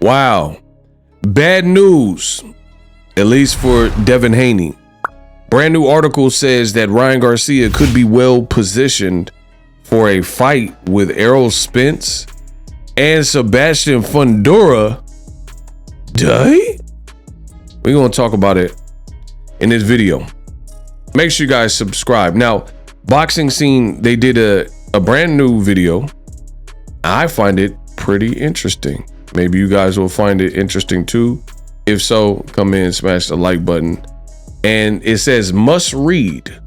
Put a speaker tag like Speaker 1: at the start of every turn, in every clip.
Speaker 1: Wow. Bad news, at least for Devin Haney. Brand new article says that Ryan Garcia could be well positioned for a fight with Errol Spence and Sebastian Fundora. We're going to talk about it in this video. Make sure you guys subscribe. Now, Boxing Scene, they did a brand new video. I find it pretty interesting. Maybe you guys will find it interesting too. If so, come in and smash the like button. And it says must read.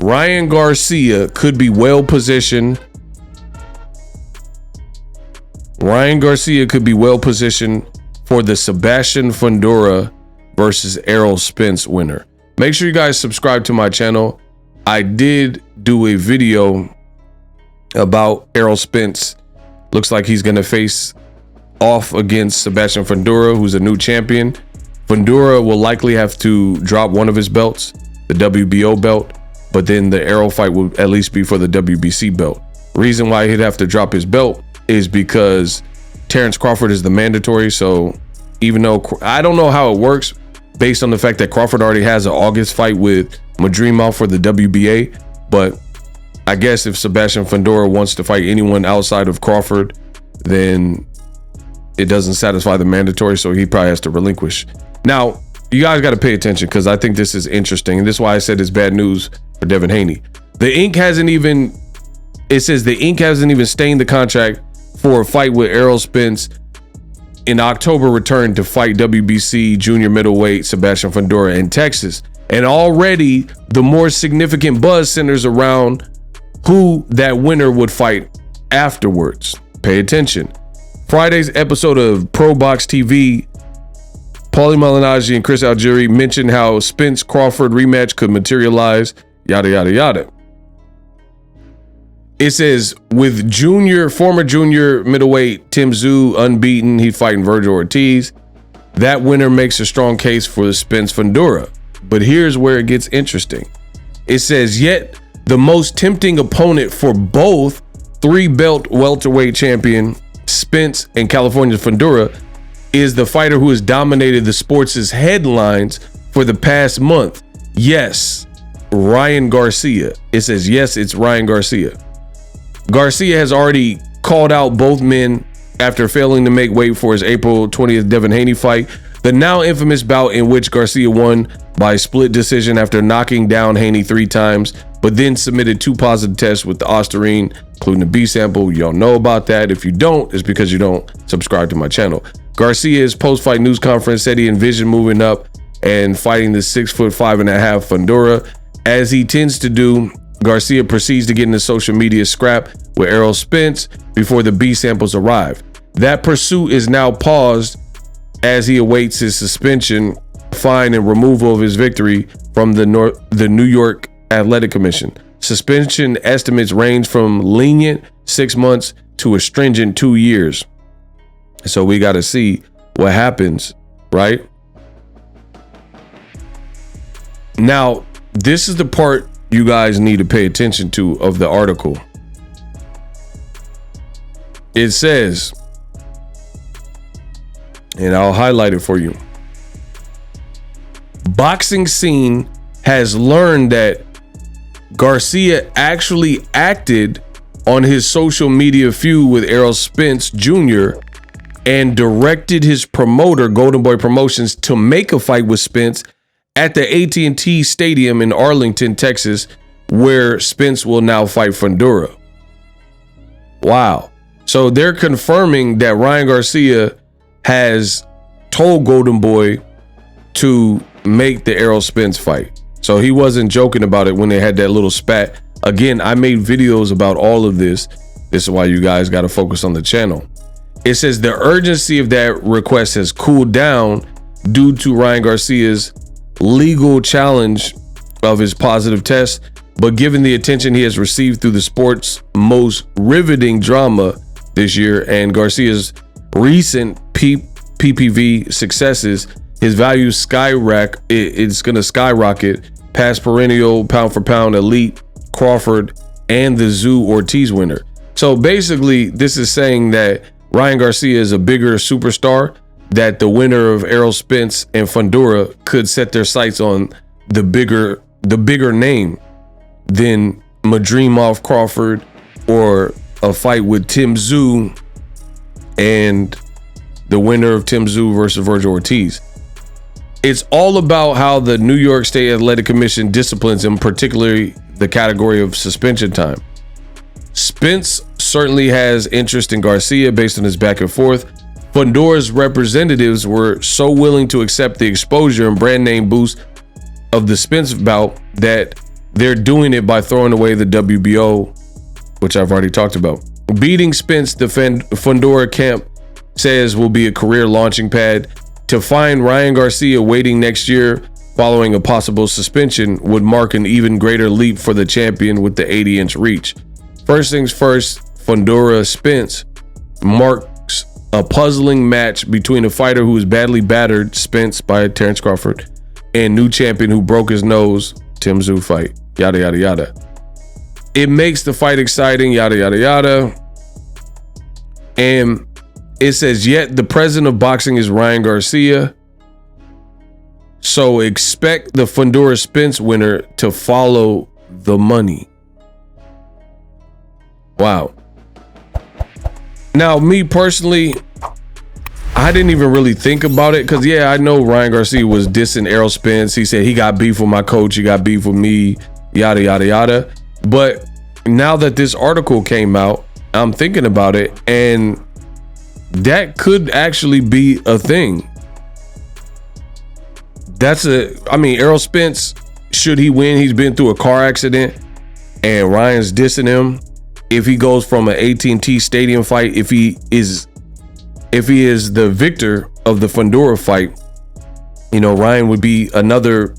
Speaker 1: Ryan Garcia could be well positioned. Ryan Garcia could be well positioned for the Sebastian Fundora versus Errol Spence winner. Make sure you guys subscribe to my channel. I did do a video about Errol Spence. Looks like he's going to face off against Sebastian Fundora, who's a new champion. Fundora will likely have to drop one of his belts, the WBO belt, but then the Errol fight will at least be for the WBC belt. Reason why he'd have to drop his belt is because Terrence Crawford is the mandatory. So even though I don't know how it works based on the fact that Crawford already has an August fight with Madrimov for the WBA, but I guess if Sebastian Fundora wants to fight anyone outside of Crawford, then it doesn't satisfy the mandatory, so he probably has to relinquish. Now, you guys got to pay attention because I think this is interesting. And this is why I said it's bad news for Devin Haney. It says the ink hasn't even stained the contract for a fight with Errol Spence in October, return to fight WBC junior middleweight Sebastian Fundora in Texas. And already the more significant buzz centers around who that winner would fight afterwards. Pay attention. Friday's episode of Pro Box TV, Paulie Malignaggi and Chris Algieri mentioned how Spence Crawford rematch could materialize, yada, yada, yada. It says with former junior middleweight Tim Tszyu unbeaten, he's fighting Virgil Ortiz. That winner makes a strong case for the Spence Fundora. But here's where it gets interesting. It says, yet the most tempting opponent for both 3-belt welterweight champion Spence and California Fundora is the fighter who has dominated the sports' headlines for the past month. Yes, Ryan Garcia. It says, yes, it's Ryan Garcia. Garcia has already called out both men after failing to make weight for his April 20th Devin Haney fight, the now infamous bout in which Garcia won by split decision after knocking down Haney 3 times, but then submitted 2 positive tests with the Ostarine, including the B sample. You all know about that. If you don't, it's because you don't subscribe to my channel. Garcia's post-fight news conference said he envisioned moving up and fighting the 6'5.5" Fundora. As he tends to do, Garcia proceeds to get in the social media scrap with Errol Spence before the B samples arrive. That pursuit is now paused as he awaits his suspension, fine, and removal of his victory from the New York Athletic Commission. Suspension estimates range from lenient 6 months to a stringent 2 years. So we got to see what happens, right? Now, this is the part you guys need to pay attention to of the article. It says, and I'll highlight it for you. Boxing Scene has learned that Garcia actually acted on his social media feud with Errol Spence Jr. and directed his promoter, Golden Boy Promotions, to make a fight with Spence at the AT&T Stadium in Arlington, Texas, where Spence will now fight Fundora. Wow. So they're confirming that Ryan Garcia has told Golden Boy to make the Errol Spence fight. So he wasn't joking about it when they had that little spat. Again, I made videos about all of this. This is why you guys got to focus on the channel. It says the urgency of that request has cooled down due to Ryan Garcia's legal challenge of his positive test, but given the attention he has received through the sport's most riveting drama this year and Garcia's recent PPV successes, his value it's going to skyrocket past perennial pound for pound elite Crawford and the Tszyu Ortiz winner. So basically, this is saying that Ryan Garcia is a bigger superstar, that the winner of Errol Spence and Fundora could set their sights on the bigger name than Madrimov Crawford or a fight with Tim Tszyu and the winner of Tim Tszyu versus Virgil Ortiz. It's all about how the New York State Athletic Commission disciplines him, particularly the category of suspension time. Spence certainly has interest in Garcia based on his back and forth. Fundora's representatives were so willing to accept the exposure and brand name boost of the Spence bout that they're doing it by throwing away the WBO, which I've already talked about. Beating Spence, the Fundora camp says, will be a career launching pad. To find Ryan Garcia waiting next year following a possible suspension would mark an even greater leap for the champion with the 80-inch reach. First things first, Fundora Spence marks a puzzling match between a fighter who is badly battered, Spence by Terrence Crawford, and new champion who broke his nose, Tim Tszyu fight. Yada, yada, yada. It makes the fight exciting, yada, yada, yada. And it says, yet the president of boxing is Ryan Garcia. So expect the Fundora Spence winner to follow the money. Wow. Now, me personally, I didn't even really think about it because, yeah, I know Ryan Garcia was dissing Errol Spence. He said he got beef with my coach. He got beef with me, yada, yada, yada. But now that this article came out, I'm thinking about it, and that could actually be a thing. Errol Spence, should he win, he's been through a car accident, and Ryan's dissing him. If he goes from an AT&T Stadium fight, if he is the victor of the Fundora fight, Ryan would be another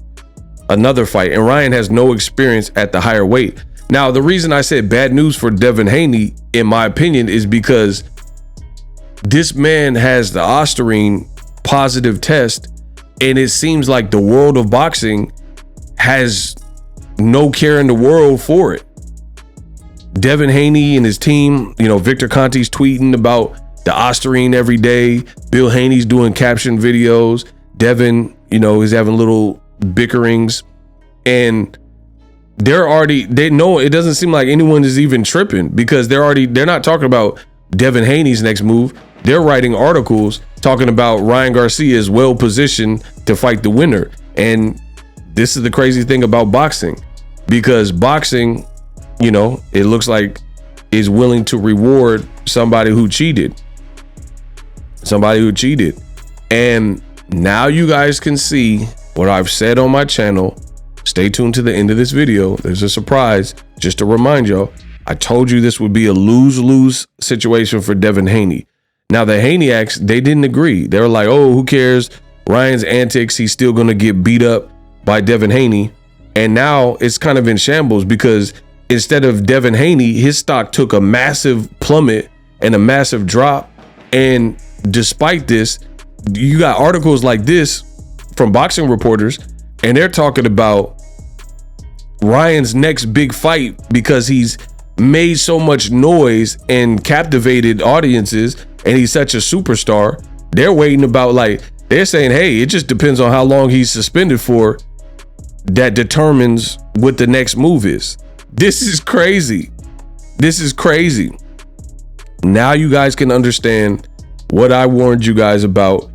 Speaker 1: fight, and Ryan has no experience at the higher weight. Now, the reason I said bad news for Devin Haney, in my opinion, is because this man has the Osterine positive test, and it seems like the world of boxing has no care in the world for it. Devin Haney and his team, Victor Conte's tweeting about the Osterine every day. Bill Haney's doing caption videos. Devin, is having little bickerings, and they know it doesn't seem like anyone is even tripping because they're not talking about Devin Haney's next move. They're writing articles talking about Ryan Garcia is well positioned to fight the winner. And this is the crazy thing about boxing, because boxing, it looks like is willing to reward somebody who cheated. And now you guys can see what I've said on my channel. Stay tuned to the end of this video. There's a surprise. Just to remind y'all, I told you this would be a lose-lose situation for Devin Haney. Now, the Haneyacks, they didn't agree. They were like, oh, who cares? Ryan's antics, he's still going to get beat up by Devin Haney. And now it's kind of in shambles because instead of Devin Haney, his stock took a massive plummet and a massive drop. And despite this, you got articles like this from boxing reporters, and they're talking about Ryan's next big fight because he's made so much noise and captivated audiences, and he's such a superstar. They're waiting about, they're saying, hey, it just depends on how long he's suspended for. That determines what the next move is. This is crazy. Now you guys can understand what I warned you guys about.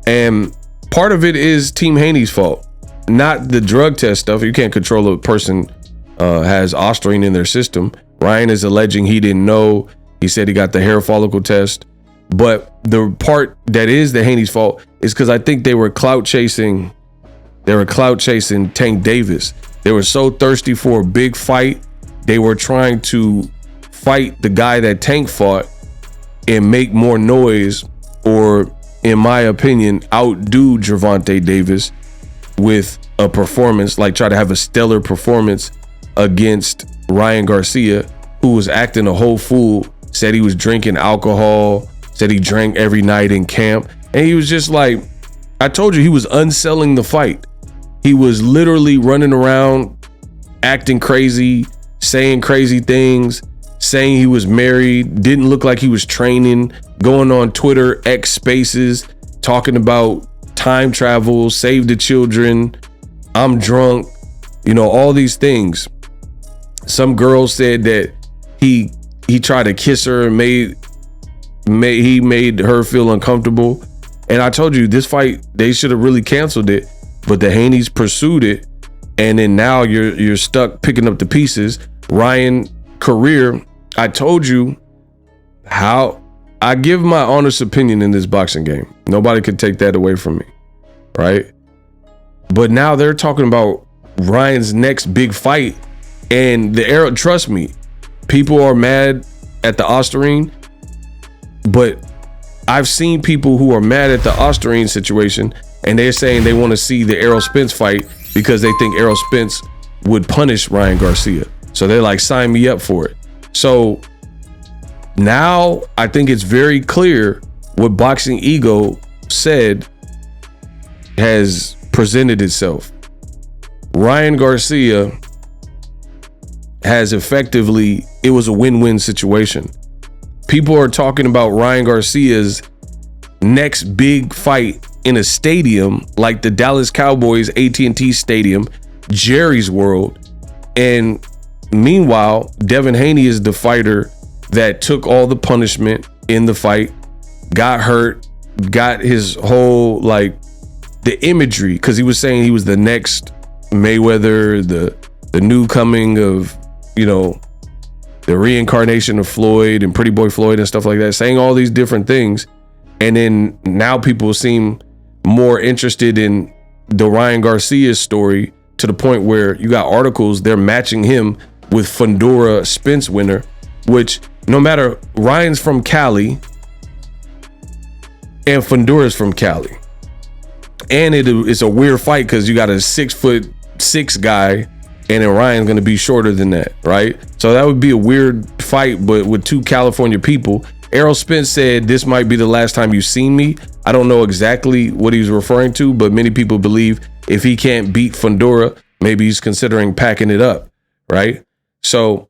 Speaker 1: And part of it is Team Haney's fault, not the drug test stuff. You can't control a person has Osterine in their system. Ryan is alleging he didn't know. He said he got the hair follicle test. But the part that is the Haney's fault is because I think they were clout chasing. Tank Davis. They were so thirsty for a big fight. They were trying to fight the guy that Tank fought and make more noise, or in my opinion, outdo Gervonta Davis with a performance, try to have a stellar performance against Ryan Garcia, who was acting a whole fool, said he was drinking alcohol, said he drank every night in camp. And he was just like, I told you, he was unselling the fight. He was literally running around, acting crazy, saying crazy things. saying he was married, didn't look like he was training, going on Twitter, X Spaces, talking about time travel, save the children, I'm drunk, you know, all these things. Some girl said that he tried to kiss her and he made her feel uncomfortable. And I told you, this fight, they should have really canceled it, but the Haneys pursued it. And then now you're stuck picking up the pieces. Ryan career, I told you how I give my honest opinion in this boxing game. Nobody can take that away from me, right? But now they're talking about Ryan's next big fight, and the Errol, trust me, people are mad at the Osterine, but I've seen people who are mad at the Osterine situation, and they're saying they want to see the Errol Spence fight because they think Errol Spence would punish Ryan Garcia. So they're like, sign me up for it. So now I think it's very clear what Boxing Ego said has presented itself. Ryan Garcia has effectively, it was a win-win situation. People are talking about Ryan Garcia's next big fight in a stadium like the Dallas Cowboys AT&T Stadium, Jerry's World. And meanwhile, Devin Haney is the fighter that took all the punishment in the fight, got hurt, got his whole, like, the imagery, because he was saying he was the next Mayweather, the new coming of, you know, the reincarnation of Floyd and Pretty Boy Floyd and stuff like that, saying all these different things. And then now people seem more interested in the Ryan Garcia story to the point where you got articles, they're matching him with Fundora Spence winner, which no matter, Ryan's from Cali and Fundora's from Cali. And it's a weird fight because you got a 6'6" guy, and then Ryan's going to be shorter than that, right? So that would be a weird fight, but with two California people. Errol Spence said, this might be the last time you've seen me. I don't know exactly what he's referring to, but many people believe if he can't beat Fundora, maybe he's considering packing it up, right? So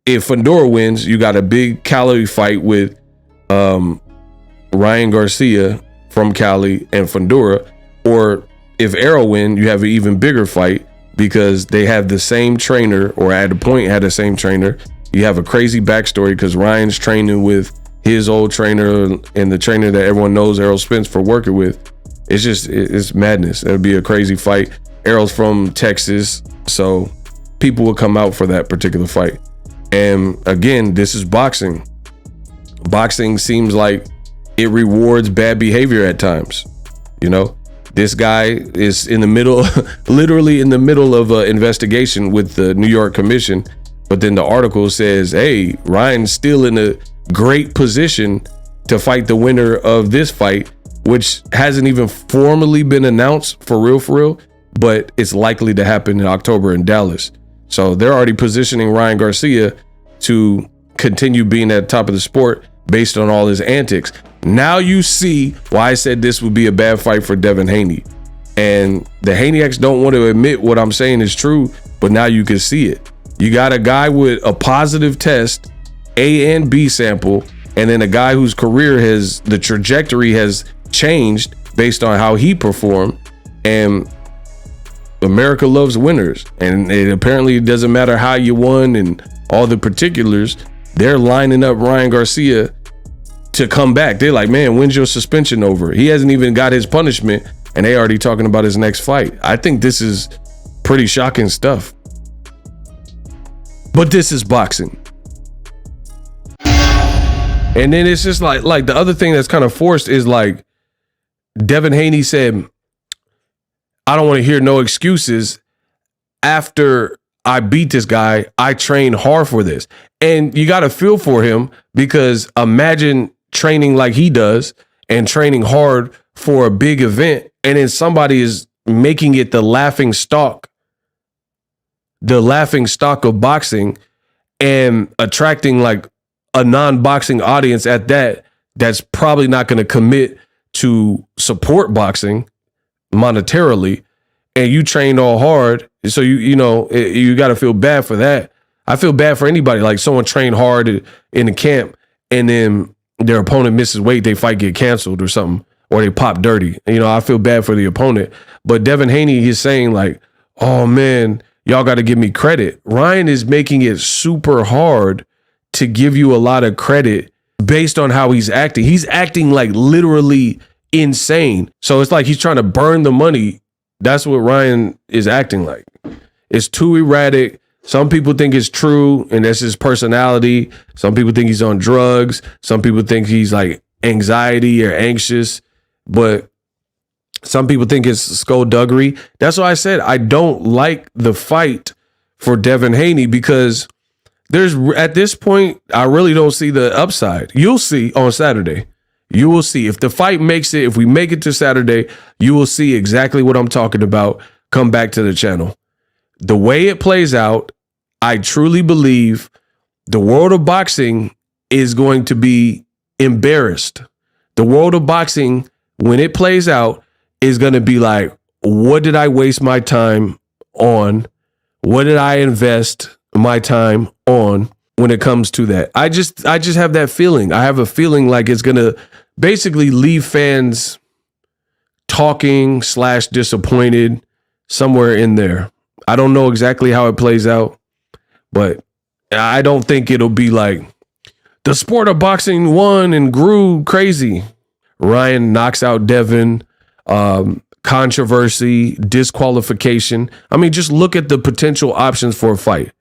Speaker 1: if Fundora wins, you got a big Cali fight with Ryan Garcia from Cali and Fundora. Or if Errol win, you have an even bigger fight because they have the same trainer, or at a point had the same trainer. You have a crazy backstory because Ryan's training with his old trainer and the trainer that everyone knows Errol Spence for working with. It's just, it's madness. It'll be a crazy fight. Errol's from Texas, so people will come out for that particular fight. And again, this is boxing. Boxing seems like it rewards bad behavior at times. You know, this guy is in the middle, literally in the middle of an investigation with the New York Commission. But then the article says, hey, Ryan's still in a great position to fight the winner of this fight, which hasn't even formally been announced for real, but it's likely to happen in October in Dallas. So they're already positioning Ryan Garcia to continue being at the top of the sport based on all his antics. Now you see why I said this would be a bad fight for Devin Haney. And the Haneyaks don't want to admit what I'm saying is true, but now you can see it. You got a guy with a positive test, A and B sample, and then a guy whose career has, the trajectory has changed based on how he performed. And America loves winners. And it apparently doesn't matter how you won and all the particulars. They're lining up Ryan Garcia to come back. They're like, man, when's your suspension over? He hasn't even got his punishment, and they already talking about his next fight. I think this is pretty shocking stuff. But this is boxing. And then it's just like the other thing that's kind of forced is like Devin Haney said, I don't want to hear no excuses. After I beat this guy, I trained hard for this. And you got to feel for him, because imagine training like he does and training hard for a big event, and then somebody is making it the laughing stock of boxing and attracting like a non-boxing audience at that, that's probably not going to commit to support boxing monetarily. And you trained all hard. So you got to feel bad for that. I feel bad for anybody. Like someone trained hard in the camp and then their opponent misses weight, they fight get canceled or something, or they pop dirty. You know, I feel bad for the opponent. But Devin Haney, he's saying like, oh man, y'all got to give me credit. Ryan is making it super hard to give you a lot of credit based on how he's acting. He's acting like literally insane. So it's like he's trying to burn the money. That's what Ryan is acting like. It's too erratic. Some people think it's true, and that's his personality. Some people think he's on drugs. Some people think he's like anxiety or anxious. But some people think it's skullduggery. That's why I said I don't like the fight for Devin Haney, because there's, at this point, I really don't see the upside. You'll see on Saturday. You will see. If the fight makes it, if we make it to Saturday, you will see exactly what I'm talking about. Come back to the channel. The way it plays out, I truly believe the world of boxing is going to be embarrassed. The world of boxing, when it plays out, is going to be like, what did I waste my time on? What did I invest my time on when it comes to that? I just have that feeling. I have a feeling like it's going to basically leave fans talking / disappointed somewhere in there. I don't know exactly how it plays out, but I don't think it'll be like the sport of boxing won and grew crazy. Ryan knocks out Devin, controversy, disqualification. I mean, just look at the potential options for a fight.